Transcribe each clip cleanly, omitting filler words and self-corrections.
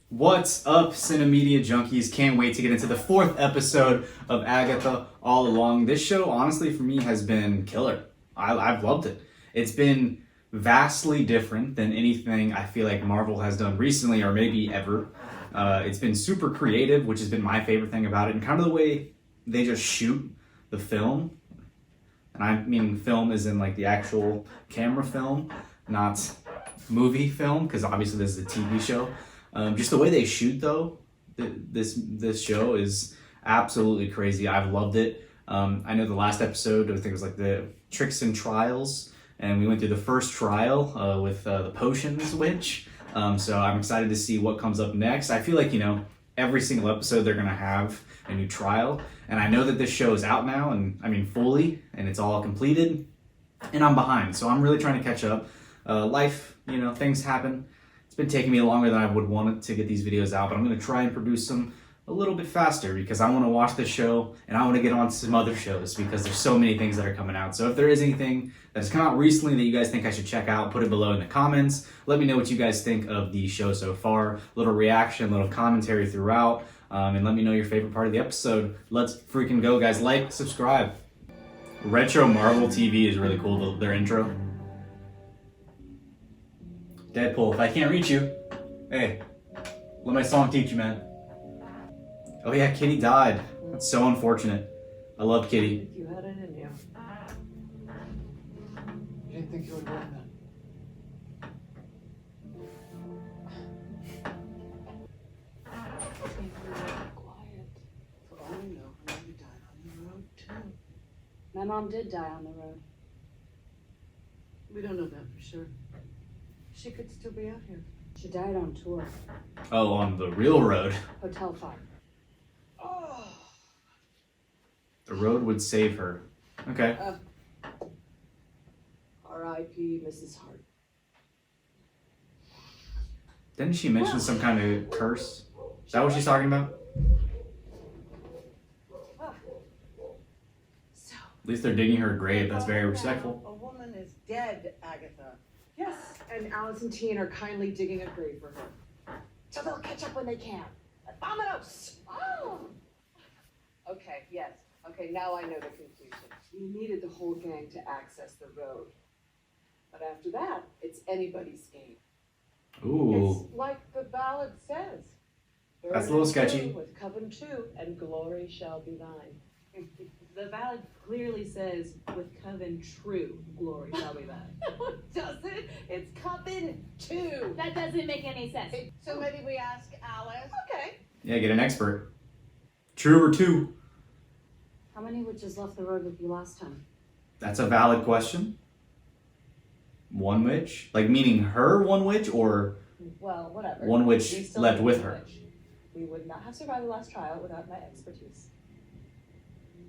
What's up, Cinemedia Junkies? Can't wait to get into the 4th episode of Agatha All Along. This show, honestly, for me, has been killer. I've loved it. It's been vastly different than anything I feel like Marvel has done recently or maybe ever. It's been super creative, which has been my favorite thing about it, and kind of the way they just shoot the film. And I mean film as in like the actual camera film, not movie film, because obviously this is a TV show. Just the way they shoot, though, this show is absolutely crazy. I've loved it. I know the last episode, I think it was like the Tricks and Trials, and we went through the first trial with the Potions Witch. So I'm excited to see what comes up next. I feel like, every single episode they're going to have a new trial. And I know that this show is out now, and I mean fully, and it's all completed, and I'm behind. So I'm really trying to catch up. Life, things happen. It's been taking me longer than I would want it to get these videos out, but I'm going to try and produce them a little bit faster because I want to watch this show and I want to get on to some other shows because there's so many things that are coming out. So if there is anything that has come out recently that you guys think I should check out, put it below in the comments. Let me know what you guys think of the show so far. Little reaction, little commentary throughout, and let me know your favorite part of the episode. Let's freaking go, guys. Like, subscribe. Retro Marvel TV is really cool, their intro. Deadpool, if I can't reach you, hey, let my song teach you, man. Oh yeah, Kitty died. That's so unfortunate. I love Kitty. You had it in you. You didn't think you would win that. Quiet. For all we know, her mother died on the road too. My mom did die on the road. We don't know that for sure. She could still be out here. She died on tour. Oh, on the real road. Hotel fire. Oh. The road would save her. Okay. R.I.P. Mrs. Hart. Didn't she mention some kind of curse? Is that what she's talking about? So. At least they're digging her grave. That's very respectful. A woman is dead, Agatha. Yes, and Alice and Teen are kindly digging a grave for her. So they'll catch up when they can. Vamonos! Oh! Okay, yes. Okay, now I know the conclusion. You needed the whole gang to access the road. But after that, it's anybody's game. Ooh. It's like the ballad says. That's a little sketchy. With Coven 2, and glory shall be thine. The ballad clearly says, with Coven true, glory shall be thine. No, it doesn't. It's Coven 2. That doesn't make any sense. So maybe we ask Alice. Okay. Yeah, get an expert. True or two? How many witches left the road with you last time? That's a valid question. One witch? Like meaning her one witch or Well, whatever. one witch We still left need with a her? witch. We would not have survived the last trial without my expertise.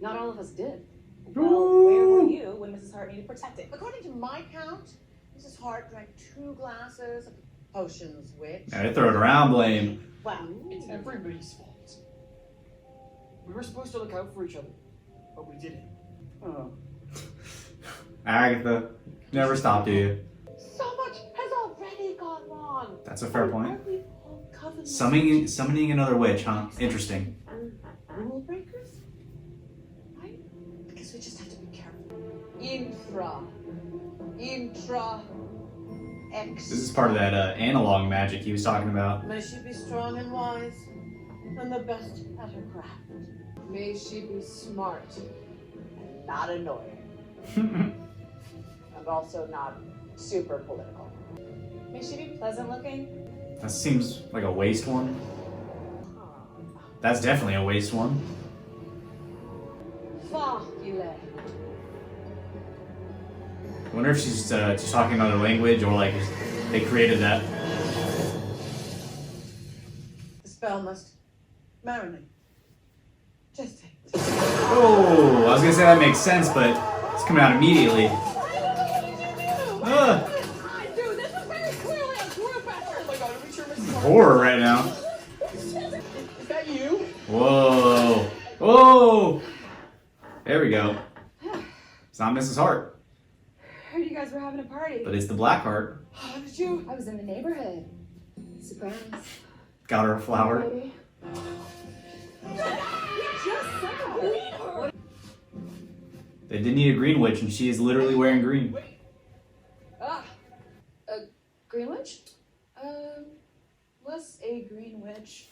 Not all of us did. Well, where were you when Mrs. Hart needed protecting? According to my count, Mrs. Hart drank 2 glasses of potions, witch. Yeah, they throw it around blame. Wow. It's everybody's fault. We were supposed to look out for each other, but we didn't. Oh. Agatha, never stop, do you? So much has already gone wrong. That's a fair point. Aren't we all Coven Summoning another witch, huh? Interesting. rule breakers? Right? Because we just have to be careful. Intra. Ex. This is part of that analog magic he was talking about. May she be strong and wise, and the best at her craft. May she be smart. And not annoying. And also not super political. May she be pleasant looking? That seems like a waste one. That's definitely a waste one. Facile. I wonder if she's just talking another language or like they created that. The spell must marinate. Just take it. Oh, I was gonna say that makes sense, but it's coming out immediately. Dude, this is very clearly a group effort. Oh my god, are we sure Mrs. Hart? Horror right now. Is that you? Whoa. Whoa. There we go. It's not Mrs. Hart. Heard you guys were having a party. But it's the Blackheart. How did you? I was in the neighborhood. Surprise. Got her a flower. Baby. They did need a green witch, and she is literally wearing green. Ah, Greenwich? less a green witch,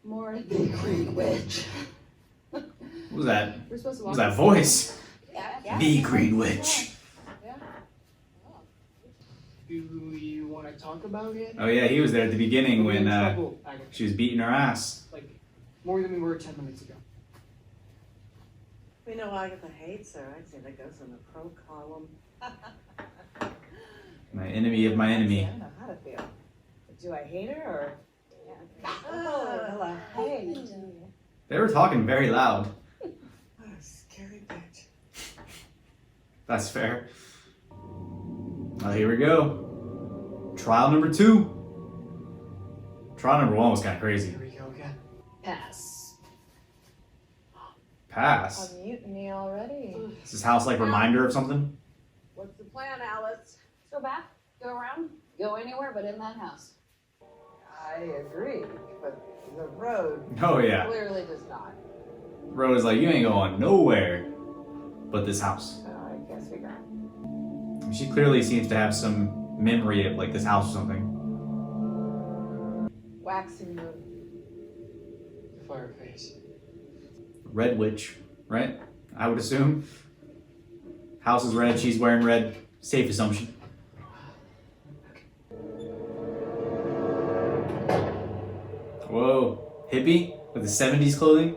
more the green witch. What was that? We're supposed to What walk. was that voice? Yeah. The Green Witch. Yeah. Do you want to talk about it? Oh yeah, he was there at the beginning We're in when trouble, Agatha. she was beating her ass. Like, more than we were 10 minutes ago. We know Agatha hates her. I'd say that goes in the pro column. My enemy of my enemy. I don't know how to feel. Do I hate her or? Hello. Hey. They were talking very loud. What a scary bitch. That's fair. Well, here we go. Trial number 2. Trial number 1 was kind of crazy. Here we go again. Pass. Pass. A mutiny already. Is this house like reminder of something? What's the plan, Alice? Go back, go around, go anywhere but in that house. I agree, but the road Oh yeah. clearly does not. Rose like, you ain't going nowhere but this house. So I guess we go. She clearly seems to have some memory of like this house or something. Waxing moon. Fireface. Red witch, right? I would assume. House is red, she's wearing red. Safe assumption. Whoa. Hippie with the 70s clothing?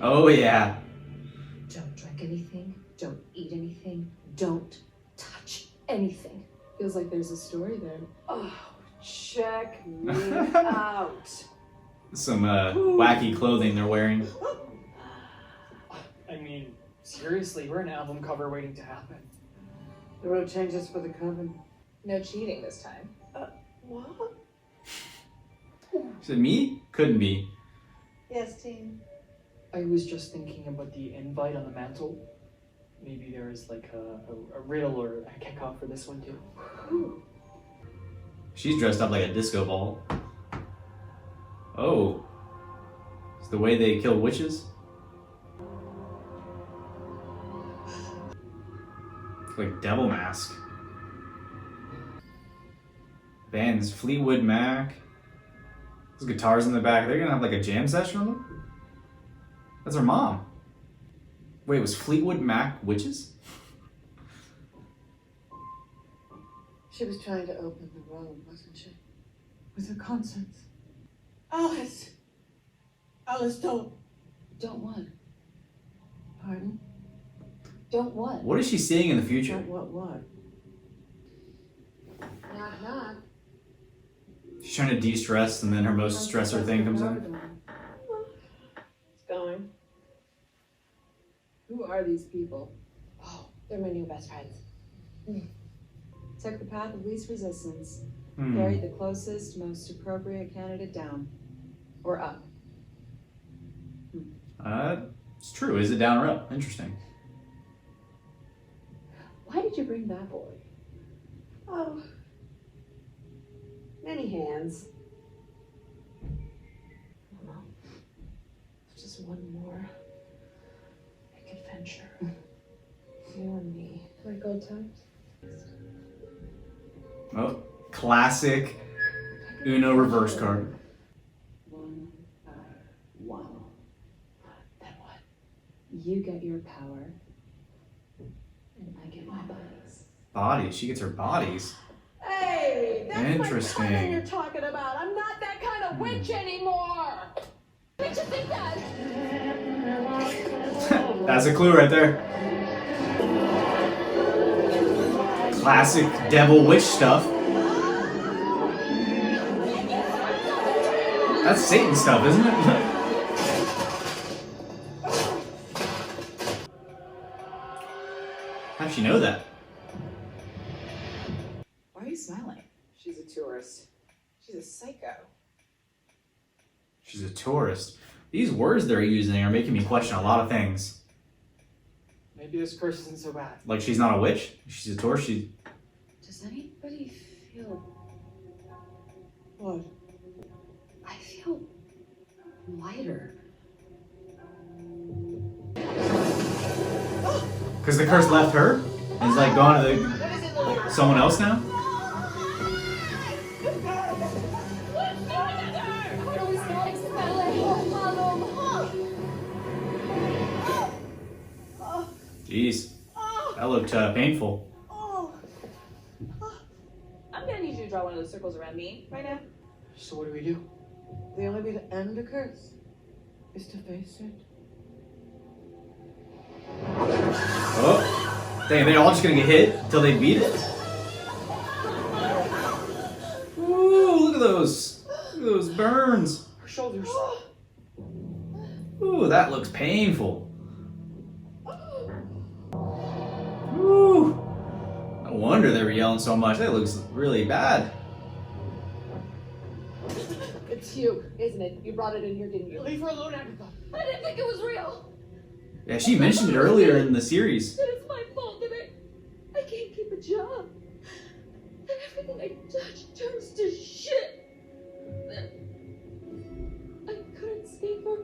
Oh yeah. Don't drink anything, don't eat anything, don't touch anything. Feels like there's a story there. Oh, check me out. Some wacky clothing they're wearing. I mean, seriously, we're an album cover waiting to happen. The road changes for the coven. No cheating this time. What? Is it me? Couldn't be. Yes, team. I was just thinking about the invite on the mantle. Maybe there is like a riddle or a kickoff for this one too. She's dressed up like a disco ball. Oh. It's the way they kill witches? It's like Devil Mask. Bands, Fleetwood Mac. Those guitars in the back, they're gonna have like a jam session on them? That's her mom. Wait, was Fleetwood Mac witches? She was trying to open the road, wasn't she? With her concerts. Alice! Alice, don't. Don't what? Pardon? Don't what? What is she seeing in the future? What? Knock, knock. She's trying to de-stress and then her most stressor thing comes in. It's going. Who are these people? Oh, they're my new best friends. Took the path of least resistance. Hmm. Carried the closest, most appropriate candidate down. Or up. It's true. Is it down or up? Interesting. Why did you bring that boy? Oh. Many hands. I don't know. Just one more big adventure. You and me. Like old times. Oh, classic Uno reverse card. One by one. Then what? You get your power, and I get my bodies. Bodies. She gets her bodies. Hey, that's Interesting. my cousin you're talking about. I'm not that kind of witch anymore. What you think that? That's a clue right there. Classic devil witch stuff. That's Satan stuff, isn't it? How'd she know that? Why are you smiling? She's a tourist. She's a psycho. She's a tourist. These words they're using are making me question a lot of things. Maybe this curse isn't so bad. Like she's not a witch. She's a Taurus. Does anybody feel? What? I feel lighter. Because the curse left her and is like going to someone else now. Jeez, that looked painful. I'm gonna need you to draw one of those circles around me right now. So what do we do? The only way to end a curse is to face it. Oh, dang, they're all just gonna get hit until they beat it. Ooh, look at those. Look at those burns. Her shoulders. Ooh, that looks painful. Ooh. No wonder they were yelling so much. That looks really bad. It's you, isn't it? You brought it in here, didn't you? Leave her alone, Agatha. I didn't think it was real. Yeah, she mentioned it earlier in the series. That it's my fault that I can't keep a job. That everything I touch turns to shit. That I couldn't save her.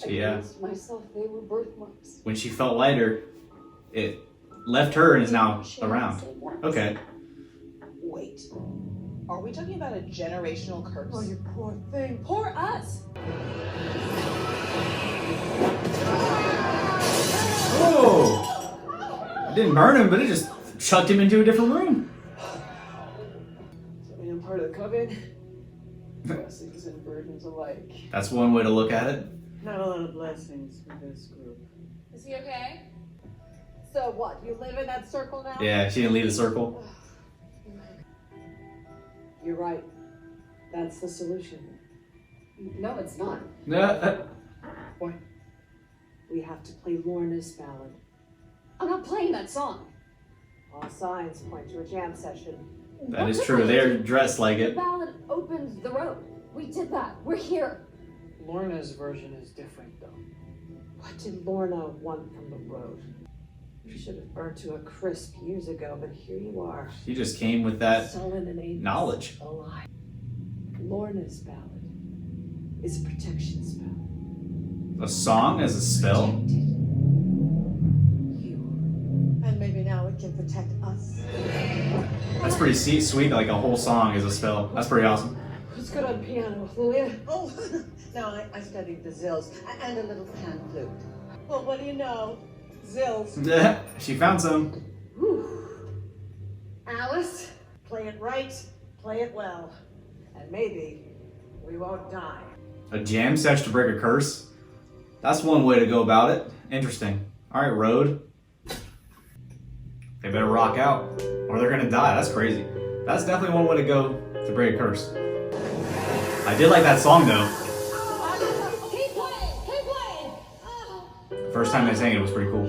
I Yeah, convinced myself they were birthmarks. when she felt lighter, it left her and is now around. Okay. Wait. Are we talking about a generational curse? Oh, you poor thing. Poor us. Oh! It didn't burn him, but it just chucked him into a different room. So I am part of the coven. Blessings and burdens alike. That's one way to look at it. Not a lot of blessings for this group. Is he okay? So what? You live in that circle now? Yeah, she didn't leave the circle. You're right. That's the solution. No, it's not. Why? We have to play Lorna's ballad. I'm not playing that song. All signs point to a jam session. That is true. They're dressed like The it. ballad opens the road. We did that. We're here. Lorna's version is different, though. What did Lorna want from the road? You should have burned to a crisp years ago, but here you are. She just came with that Sullen and aimless, knowledge. alive. Lorna's ballad is a protection spell. A song as a spell? You. And maybe now it can protect us. That's pretty sweet. Like a whole song is a spell. That's pretty awesome. Who's good on piano, Lilia? Oh, no, I studied the zills and a little pan flute. Well, what do you know? Zills. She found some. Whew. Alice, play it right, play it well. And maybe we won't die. A jam session to break a curse? That's one way to go about it. Interesting. Alright, Road. They better rock out, or they're gonna die. That's crazy. That's definitely one way to go to break a curse. I did like that song though. Keep playing. Keep playing. The first time they sang it was pretty cool.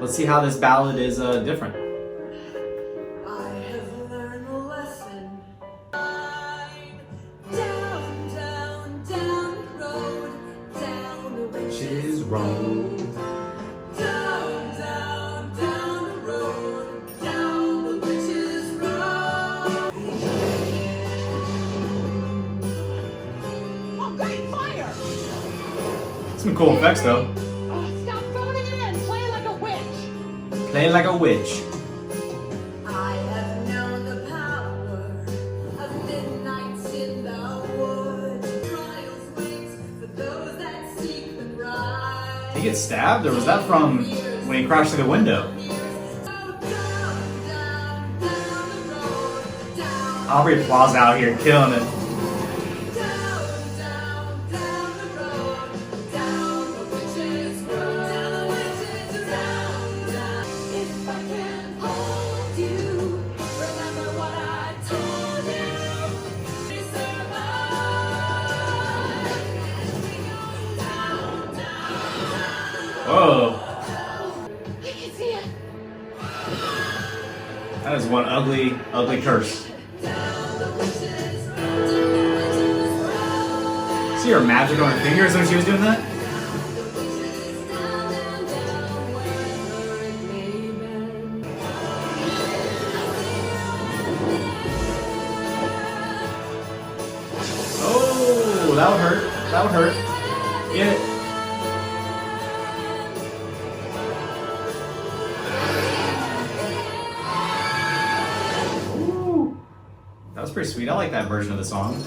Let's see how this ballad is different. I have learned a lesson. Down the road, down the witch's road. Down the road, down the witch's road. Oh, great fire! Some cool effects though. Oh, stop phoning it in! Play like a witch! Play like a witch. I have known the power of midnights in the woods. Trials wait for those that seek the bride. Did he get stabbed, or was that from when he crashed through the window? Aubrey Plaza out here killing it. Whoa. I can see it. That is one ugly, ugly curse. See her magic on her fingers when she was doing that? that would hurt. That would hurt. Get it. Ooh. That was pretty sweet. I like that version of the song.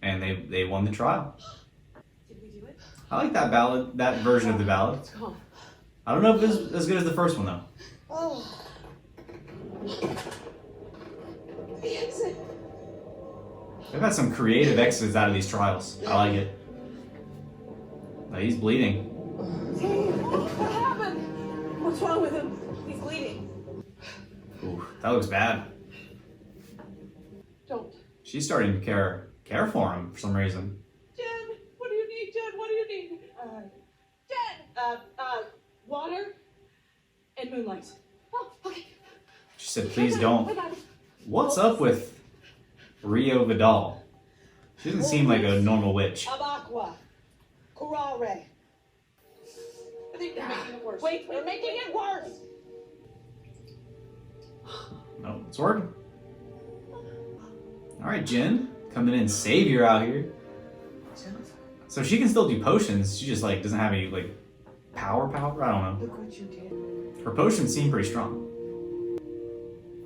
And they won the trial. Did we do it? I like that ballad, that version of the ballad. It's gone. I don't know if it's as good as the first one though. Oh. The exit. They've had some creative exits out of these trials. I like it. No, he's bleeding. What happened? What's wrong with him? He's bleeding. Ooh, that looks bad. Don't. She's starting to care for him for some reason. Jen, what do you need, Jen? What do you need? Jen! Water and moonlight. Oh, okay. She said, please I don't. got it. What's up with Rio Vidal? She doesn't seem like a normal witch. Abaqua. Curare. I think they're making it worse. Wait, they're making it worse! No, it's working. Alright, Jen. Coming in savior out here. So she can still do potions, she just like doesn't have any like power? I don't know. Look what you did. Her potions seem pretty strong.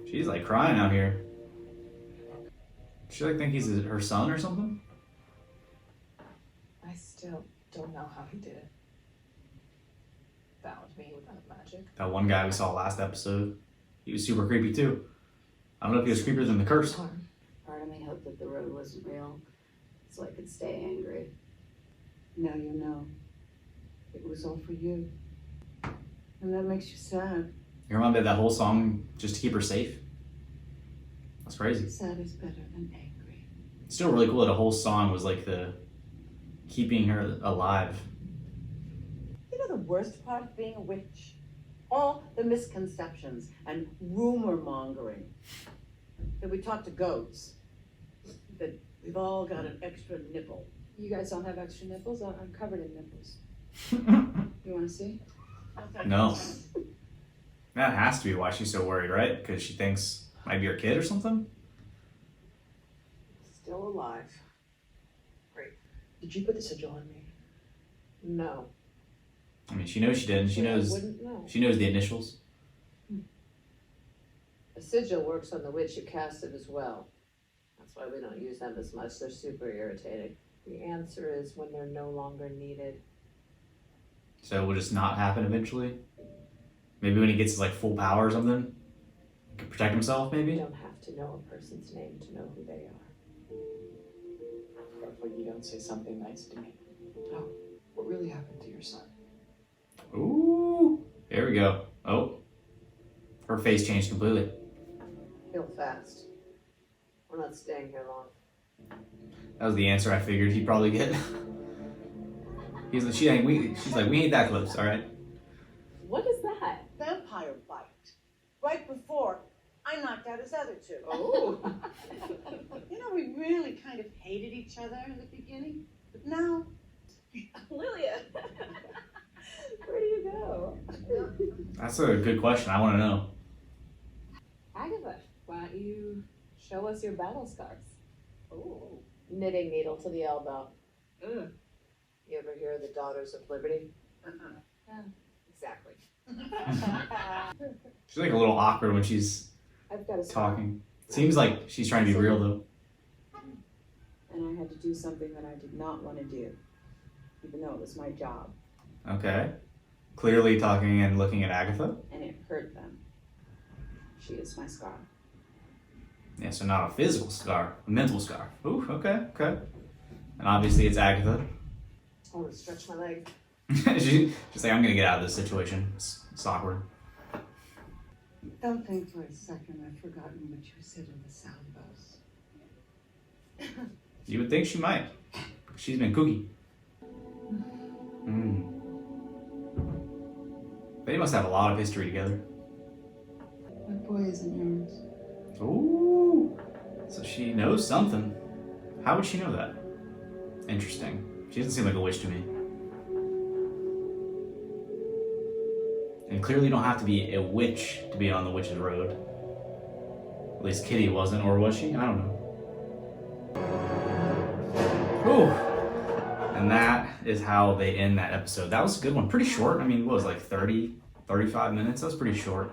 She's like crying out here. Does she like think he's her son or something? I still don't know how he did it. Bound me without magic. That one guy we saw last episode, he was super creepy too. I don't know if he was creepier than the curse. Part of me hoped that the road wasn't real, so I could stay angry. Now you know. It was all for you. And that makes you sad. You remind me of that whole song just to keep her safe? That's crazy. Sad is better than angry. It's still really cool that a whole song was like the keeping her alive. You know the worst part of being a witch? All the misconceptions and rumor mongering. That we talk to goats. That we've all got an extra nipple. You guys don't have extra nipples? I'm covered in nipples. You want to see? No. That has to be why she's so worried, right? Because she thinks might be her kid or something? Still alive. Great. Did you put the sigil on me? No. I mean, she knows she didn't. She I knows. wouldn't know. She knows the initials. A sigil works on the witch who casts it as well. That's why we don't use them as much. They're super irritating. The answer is when they're no longer needed. So it will just not happen eventually. Maybe when he gets his like full power or something, he can protect himself. You Maybe. don't have to know a person's name to know who they are. Careful you don't say something nice to me. Oh, what really happened to your son? Ooh. There we go. Oh. Her face changed completely. Heal fast. We're not staying here long. That was the answer I figured he'd probably get. She's like, we ain't that close, all right? What is that? Vampire bite. Right before I knocked out his other two. Oh. You know, we really kind of hated each other in the beginning. But now, Lilia. Where do you go? That's a good question. I want to know. Agatha, why don't you show us your battle scars? Oh. Knitting needle to the elbow. Ugh. You ever hear of the Daughters of Liberty? Yeah. Exactly. She's like a little awkward when she's I've got a talking. Seems like she's trying to be real though. And I had to do something that I did not want to do, even though it was my job, Okay. Clearly talking and looking at Agatha. and it hurt them. She is my scar. Yeah, so not a physical scar, a mental scar. Ooh, okay. And obviously it's Agatha. I want to stretch my leg. She's like, I'm gonna get out of this situation. It's awkward. don't think for a second I've forgotten what you said in the sound bus. You would think she might. She's been kooky. They must have a lot of history together. That boy isn't yours. Ooh. So she knows something. How would she know that? Interesting. She doesn't seem like a witch to me. And clearly you don't have to be a witch to be on the witch's road. At least Kitty wasn't, or was she? I don't know. Whew. And that is how they end that episode. That was a good one. Pretty short. I mean, what was it, like 30, 35 minutes? That was pretty short.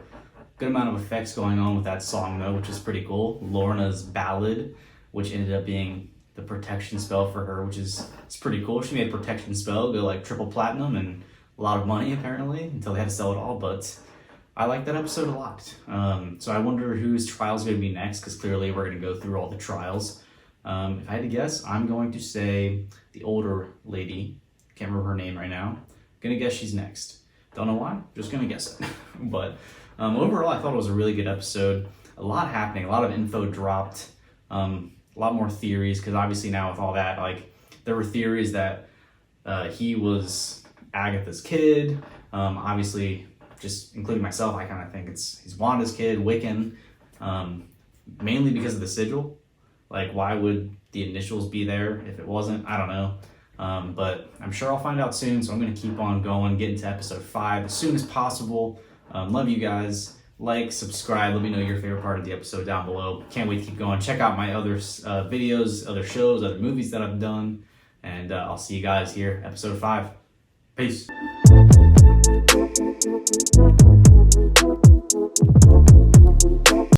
Good amount of effects going on with that song though, which is pretty cool. Lorna's ballad, which ended up being the protection spell for her, which is it's pretty cool. She made a protection spell, go like triple platinum and a lot of money apparently, until they had to sell it all, but I like that episode a lot. So I wonder whose trial's gonna be next, because clearly we're gonna go through all the trials. If I had to guess, I'm going to say the older lady. Can't remember her name right now. Gonna guess she's next. Don't know why, just gonna guess it. But overall, I thought it was a really good episode. A lot happening, a lot of info dropped, a lot more theories, because obviously now with all that, like, there were theories that he was Agatha's kid. Obviously, just including myself, I kind of think he's Wanda's kid, Wiccan, mainly because of the sigil. Like, why would the initials be there if it wasn't? I don't know. But I'm sure I'll find out soon, so I'm going to keep on going, get into episode 5 as soon as possible. Love you guys. Like, subscribe, let me know your favorite part of the episode down below. Can't wait to keep going. Check out my other videos, other shows, other movies that I've done. And I'll see you guys here, episode 5. Peace.